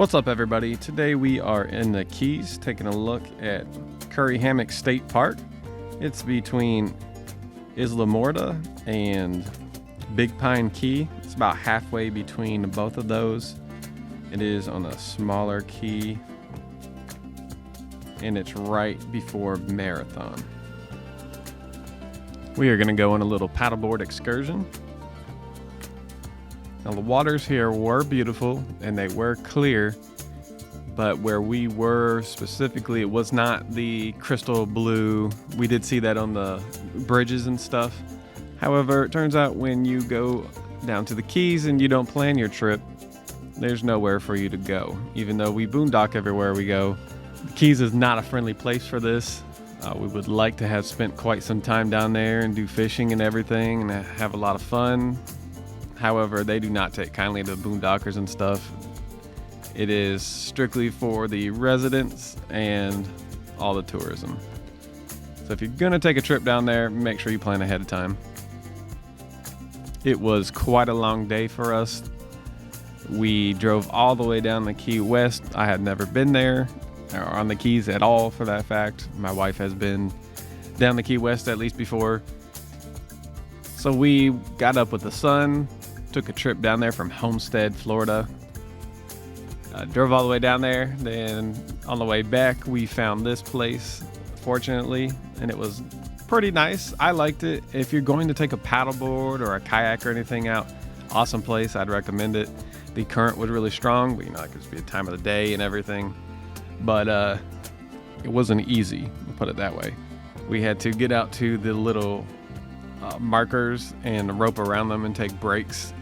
What's up, everybody? Today we are in the Keys taking a look at Hammock State Park. It's between Isla Morta and Big Pine Key. It's about halfway between both of those. It is on a smaller key and it's right before Marathon. We are going to go on a little paddleboard excursion. Now, the waters here were beautiful and they were clear, but where we were specifically, it was not the crystal blue. We did see that on the bridges and stuff. However, it turns out when you go down to the Keys and you don't plan your trip, there's nowhere for you to go. Even though we boondock everywhere we go, the Keys is not a friendly place for this. We would like to have spent quite some time down there and do fishing and everything and have a lot of fun. However, they do not take kindly to boondockers and stuff. It is strictly for the residents and all the tourism. So if you're gonna take a trip down there, make sure you plan ahead of time. It was quite a long day for us. We drove all the way down the Key West. I had never been there, or on the Keys at all for that fact. My wife has been down the Key West at least before. So we got up with the sun, took a trip down there from Homestead, Florida. Drove all the way down there. Then on the way back, we found this place, fortunately, and it was pretty nice. I liked it. If you're going to take a paddleboard or a kayak or anything out, awesome place. I'd recommend it. The current was really strong, but it could be a time of the day and everything. But it wasn't easy, we'll put it that way. We had to get out to the little markers and rope around them and take breaks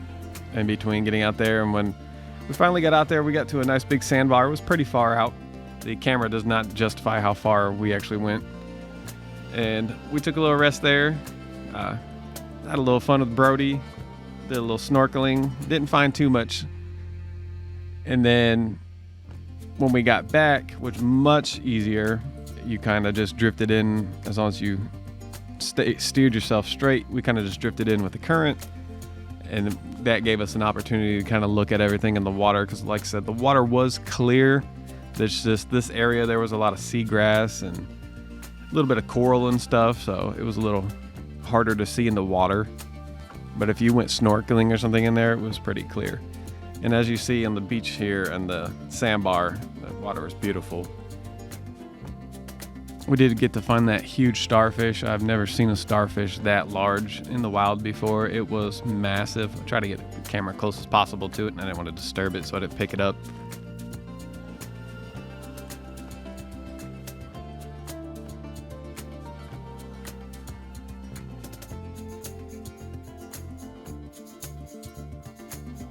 in between getting out there. And when we finally got out there, we got to a nice big sandbar. It was pretty far out. The camera does not justify how far we actually went. And we took a little rest there. Had a little fun with Brody. Did a little snorkeling. Didn't find too much. And then when we got back, which was much easier, you kind of just drifted in. As long as you steered yourself straight, we kind of just drifted in with the current. And that gave us an opportunity to kind of look at everything in the water, because like I said, the water was clear. There's just this area, there was a lot of seagrass and a little bit of coral and stuff, so it was a little harder to see in the water. But if you went snorkeling or something in there, it was pretty clear. And as you see on the beach here and the sandbar, the water was beautiful. We did get to find that huge starfish. I've never seen a starfish that large in the wild before. It was massive. I tried to get the camera close as possible to it, and I didn't want to disturb it, so I didn't pick it up.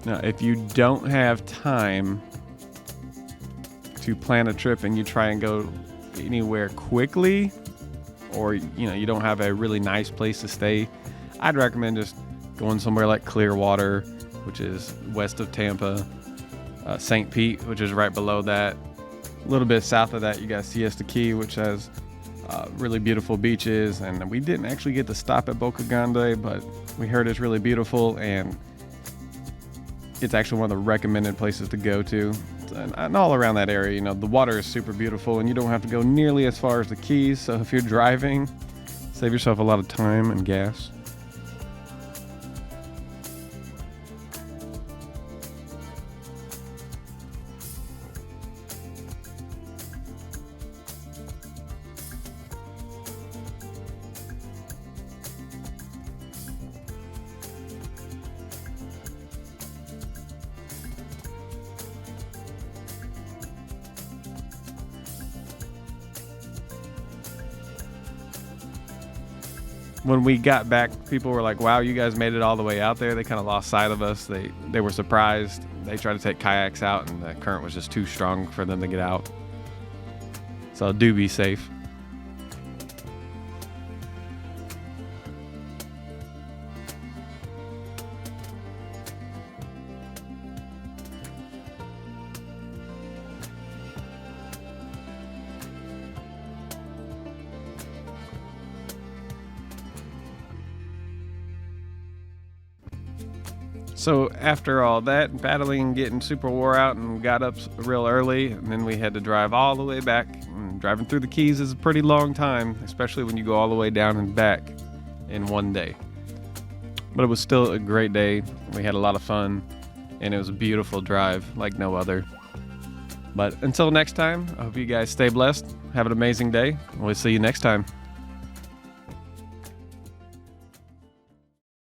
Now, if you don't have time to plan a trip and you try and go anywhere quickly, or you don't have a really nice place to stay, I'd recommend just going somewhere like Clearwater, which is west of Tampa, St. Pete, which is right below that. A little bit south of that, you got Siesta Key, which has really beautiful beaches. And we didn't actually get to stop at Boca Grande, but we heard it's really beautiful, and it's actually one of the recommended places to go to. And all around that area, the water is super beautiful, and you don't have to go nearly as far as the Keys. So if you're driving, save yourself a lot of time and gas. When we got back, people were like, wow, you guys made it all the way out there. They kind of lost sight of us. They were surprised. They tried to take kayaks out, and the current was just too strong for them to get out. So do be safe. So after all that battling and getting super wore out and got up real early, and then we had to drive all the way back. And driving through the Keys is a pretty long time, especially when you go all the way down and back in one day. But it was still a great day. We had a lot of fun, and it was a beautiful drive like no other. But until next time, I hope you guys stay blessed. Have an amazing day. We'll see you next time.